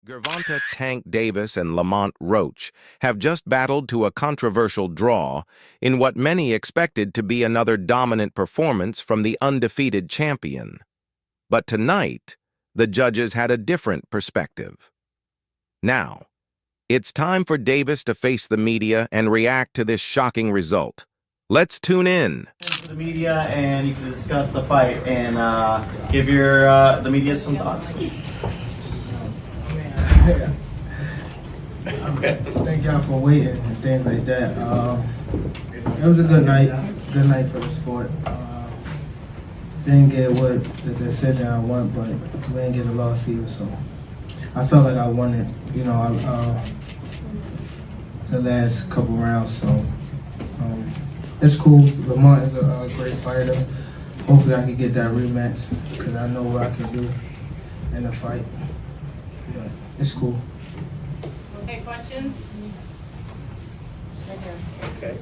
Gervonta "Tank" Davis and Lamont Roach have just battled to a controversial draw in what many expected to be another dominant performance from the undefeated champion. But tonight, the judges had a different perspective. Now, it's time for Davis to face the media and react to this shocking result. Let's tune in. To the media, and you can discuss the fight and give the media some thoughts. Thank y'all for waiting and things like that. It was a good night for the sport. Didn't get what the decision I want, but we didn't get a loss either, so I felt like I won it, the last couple rounds, so it's cool. Lamont is a great fighter. Hopefully I can get that rematch because I know what I can do in a fight. But it's cool. Okay, questions? Right here. Okay.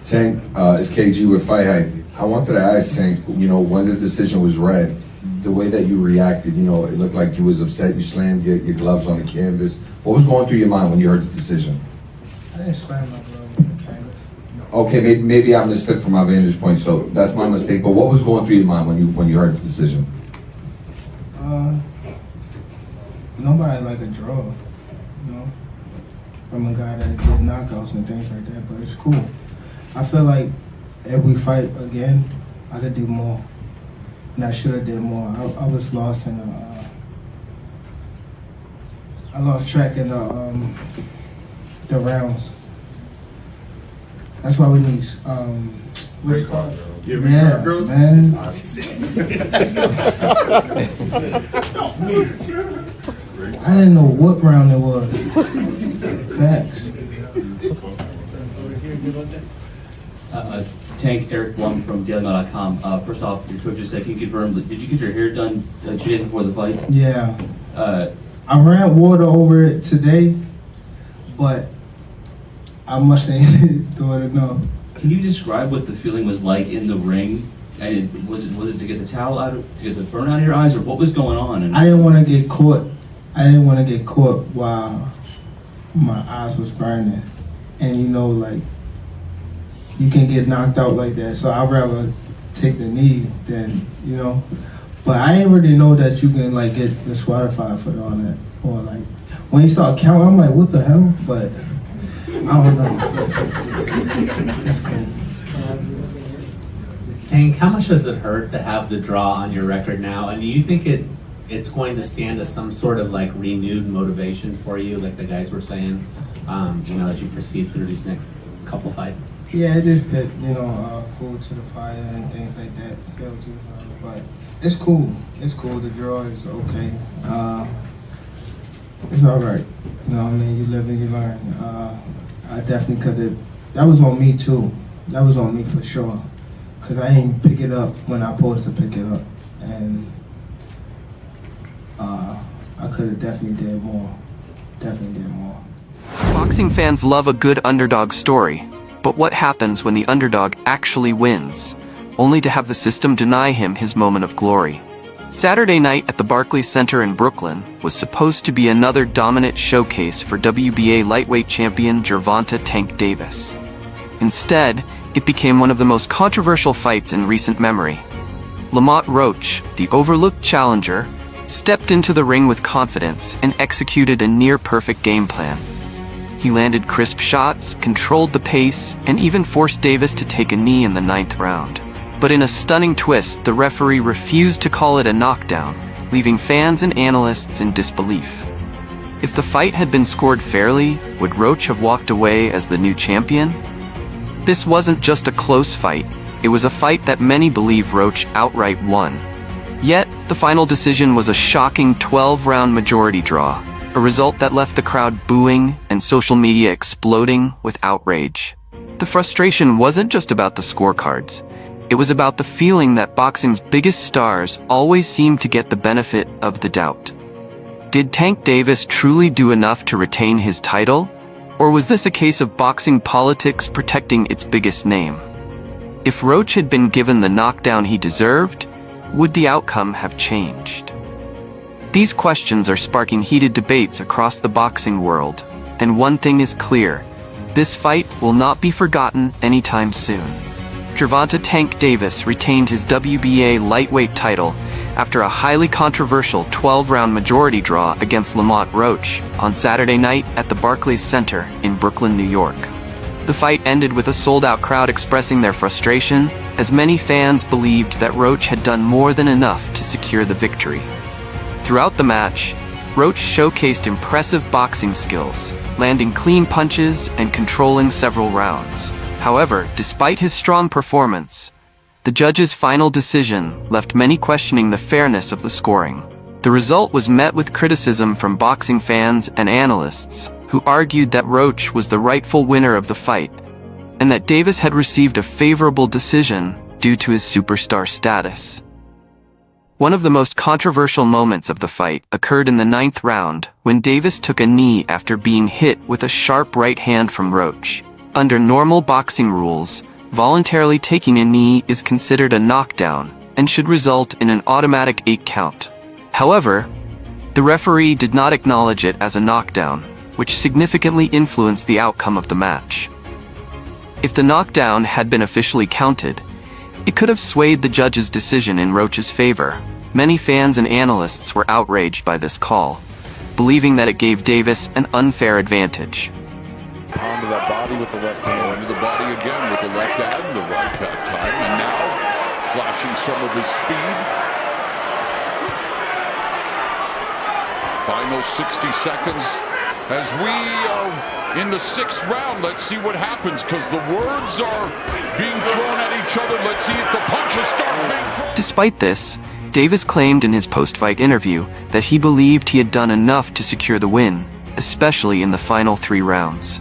Tank, it's KG with Fight Hype. I wanted to ask Tank, when the decision was read, the way that you reacted, it looked like you was upset. You slammed your gloves on the canvas. What was going through your mind when you heard the decision? I didn't slam my glove on the canvas. Okay, maybe I mistook from my vantage point, so that's my mistake. But what was going through your mind when you heard the decision? Nobody like a draw, from a guy that did knockouts and things like that, but it's cool. I feel like if we fight again, I could do more, and I should have did more. I was lost in I lost track in the rounds. That's why we need what do you call it? Yeah, man. I didn't know what round it was. Facts. Tank, Eric Blum from DailyMail.com. First off, your coach just said, can you confirm, did you get your hair done 2 days before the fight? Yeah. I ran water over it today, but I must ain't thought enough. Can you describe what the feeling was like in the ring? And was it to get the towel out, to get the burn out of your eyes, or what was going on? And I didn't want to get caught. I didn't want to get caught while my eyes was burning, and you can get knocked out like that. So I'd rather take the knee than But I didn't really know that you can get disqualified for all that, or when you start counting, I'm like, what the hell? But I don't know. It's cool. Tank, how much does it hurt to have the draw on your record now? And do you think it's going to stand as some sort of renewed motivation for you, like the guys were saying, as you proceed through these next couple fights? Yeah, it just put, food to the fire and things like that. But it's cool. It's cool. The draw is okay. It's all right. You live and you learn. I definitely could have. That was on me too. That was on me for sure. Because I didn't pick it up when I supposed to pick it up. And I could have definitely did more. Definitely did more. Boxing fans love a good underdog story. But what happens when the underdog actually wins, only to have the system deny him his moment of glory? Saturday night at the Barclays Center in Brooklyn was supposed to be another dominant showcase for WBA lightweight champion Gervonta "Tank" Davis. Instead, it became one of the most controversial fights in recent memory. Lamont Roach, the overlooked challenger, stepped into the ring with confidence and executed a near-perfect game plan. He landed crisp shots, controlled the pace, and even forced Davis to take a knee in the 9th round. But in a stunning twist, the referee refused to call it a knockdown, leaving fans and analysts in disbelief. If the fight had been scored fairly, would Roach have walked away as the new champion? This wasn't just a close fight, it was a fight that many believe Roach outright won. Yet, the final decision was a shocking 12-round majority draw, a result that left the crowd booing and social media exploding with outrage. The frustration wasn't just about the scorecards. It was about the feeling that boxing's biggest stars always seem to get the benefit of the doubt. Did Tank Davis truly do enough to retain his title? Or was this a case of boxing politics protecting its biggest name? If Roach had been given the knockdown he deserved, would the outcome have changed? These questions are sparking heated debates across the boxing world, and one thing is clear: this fight will not be forgotten anytime soon. Gervonta "Tank" Davis retained his WBA lightweight title after a highly controversial 12-round majority draw against Lamont Roach on Saturday night at the Barclays Center in Brooklyn, New York. The fight ended with a sold-out crowd expressing their frustration, as many fans believed that Roach had done more than enough to secure the victory. Throughout the match, Roach showcased impressive boxing skills, landing clean punches and controlling several rounds. However, despite his strong performance, the judge's final decision left many questioning the fairness of the scoring. The result was met with criticism from boxing fans and analysts, who argued that Roach was the rightful winner of the fight, and that Davis had received a favorable decision due to his superstar status. One of the most controversial moments of the fight occurred in the 9th round, when Davis took a knee after being hit with a sharp right hand from Roach. Under normal boxing rules, voluntarily taking a knee is considered a knockdown and should result in an automatic 8 count. However, the referee did not acknowledge it as a knockdown, which significantly influenced the outcome of the match. If the knockdown had been officially counted, it could have swayed the judge's decision in Roach's favor. Many fans and analysts were outraged by this call, believing that it gave Davis an unfair advantage. Pound to that body with the left hand. Into the body again with the left and the right that time. And now, flashing some of his speed. Final 60 seconds as we are in the 6th round. Let's see what happens, because the words are being thrown at each other. Let's see if the punches start being thrown. Despite this, Davis claimed in his post-fight interview that he believed he had done enough to secure the win, especially in the final 3 rounds.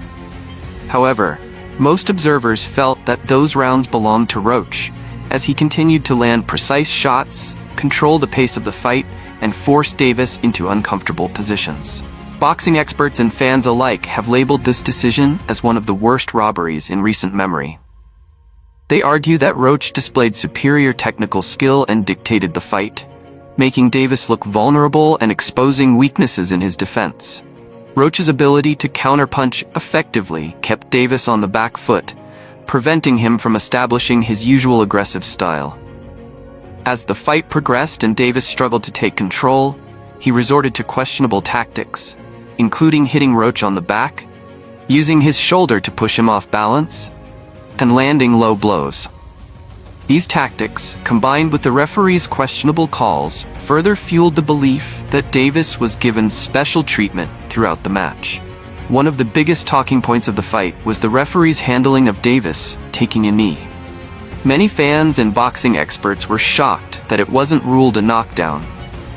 However, most observers felt that those rounds belonged to Roach, as he continued to land precise shots, control the pace of the fight, and force Davis into uncomfortable positions. Boxing experts and fans alike have labeled this decision as one of the worst robberies in recent memory. They argue that Roach displayed superior technical skill and dictated the fight, making Davis look vulnerable and exposing weaknesses in his defense. Roach's ability to counterpunch effectively kept Davis on the back foot, preventing him from establishing his usual aggressive style. As the fight progressed and Davis struggled to take control, he resorted to questionable tactics, including hitting Roach on the back, using his shoulder to push him off balance, and landing low blows. These tactics, combined with the referee's questionable calls, further fueled the belief that Davis was given special treatment throughout the match. One of the biggest talking points of the fight was the referee's handling of Davis taking a knee. Many fans and boxing experts were shocked that it wasn't ruled a knockdown,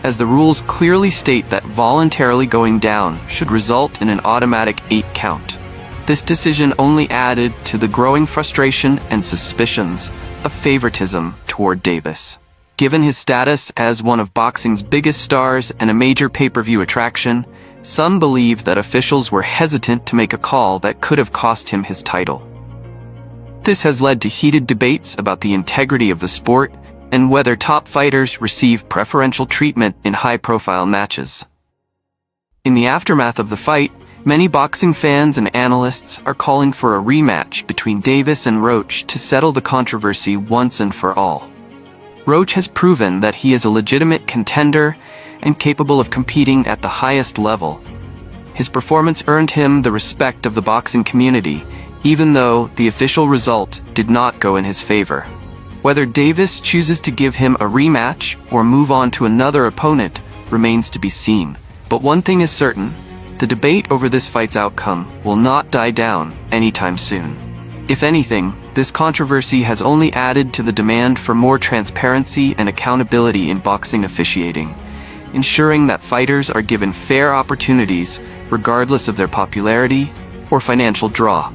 as the rules clearly state that voluntarily going down should result in an automatic 8 count. This decision only added to the growing frustration and suspicions of favoritism toward Davis. Given his status as one of boxing's biggest stars and a major pay-per-view attraction, some believe that officials were hesitant to make a call that could have cost him his title. This has led to heated debates about the integrity of the sport and whether top fighters receive preferential treatment in high-profile matches. In the aftermath of the fight, many boxing fans and analysts are calling for a rematch between Davis and Roach to settle the controversy once and for all. Roach has proven that he is a legitimate contender and capable of competing at the highest level. His performance earned him the respect of the boxing community, even though the official result did not go in his favor. Whether Davis chooses to give him a rematch or move on to another opponent remains to be seen. But one thing is certain: the debate over this fight's outcome will not die down anytime soon. If anything, this controversy has only added to the demand for more transparency and accountability in boxing officiating, ensuring that fighters are given fair opportunities regardless of their popularity or financial draw.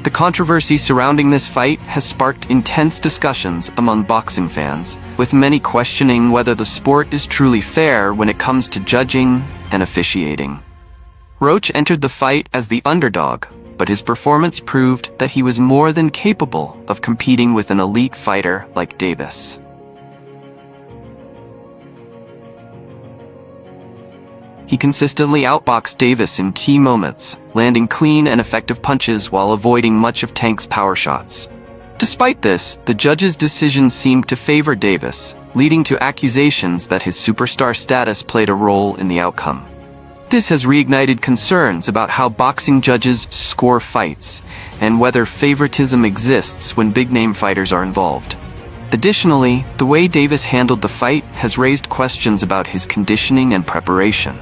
The controversy surrounding this fight has sparked intense discussions among boxing fans, with many questioning whether the sport is truly fair when it comes to judging and officiating. Roach entered the fight as the underdog, but his performance proved that he was more than capable of competing with an elite fighter like Davis. He consistently outboxed Davis in key moments, landing clean and effective punches while avoiding much of Tank's power shots. Despite this, the judges' decisions seemed to favor Davis, leading to accusations that his superstar status played a role in the outcome. This has reignited concerns about how boxing judges score fights, and whether favoritism exists when big-name fighters are involved. Additionally, the way Davis handled the fight has raised questions about his conditioning and preparation.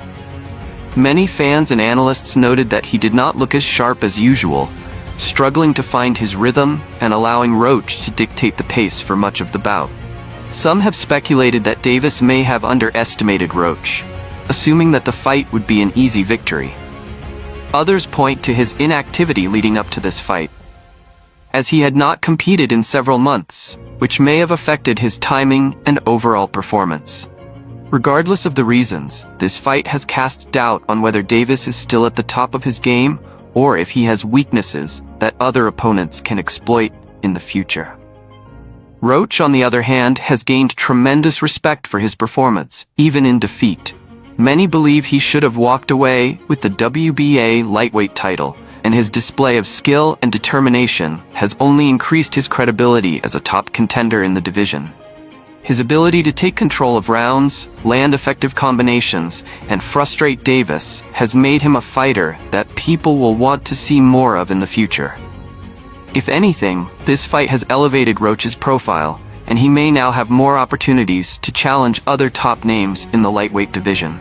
Many fans and analysts noted that he did not look as sharp as usual, struggling to find his rhythm and allowing Roach to dictate the pace for much of the bout. Some have speculated that Davis may have underestimated Roach, assuming that the fight would be an easy victory. Others point to his inactivity leading up to this fight, as he had not competed in several months, which may have affected his timing and overall performance. Regardless of the reasons, this fight has cast doubt on whether Davis is still at the top of his game or if he has weaknesses that other opponents can exploit in the future. Roach, on the other hand, has gained tremendous respect for his performance, even in defeat. Many believe he should have walked away with the WBA lightweight title, and his display of skill and determination has only increased his credibility as a top contender in the division. His ability to take control of rounds, land effective combinations, and frustrate Davis has made him a fighter that people will want to see more of in the future. If anything, this fight has elevated Roach's profile, and he may now have more opportunities to challenge other top names in the lightweight division.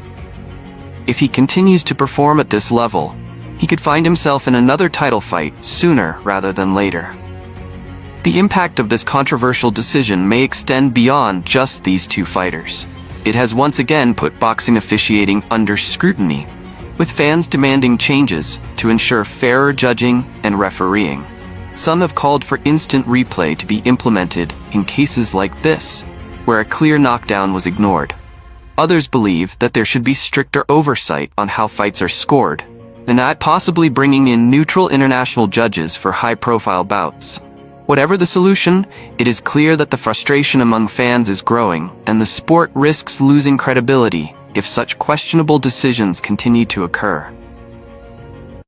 If he continues to perform at this level, he could find himself in another title fight sooner rather than later. The impact of this controversial decision may extend beyond just these two fighters. It has once again put boxing officiating under scrutiny, with fans demanding changes to ensure fairer judging and refereeing. Some have called for instant replay to be implemented in cases like this, where a clear knockdown was ignored. Others believe that there should be stricter oversight on how fights are scored, and that possibly bringing in neutral international judges for high-profile bouts. Whatever the solution, it is clear that the frustration among fans is growing, and the sport risks losing credibility if such questionable decisions continue to occur.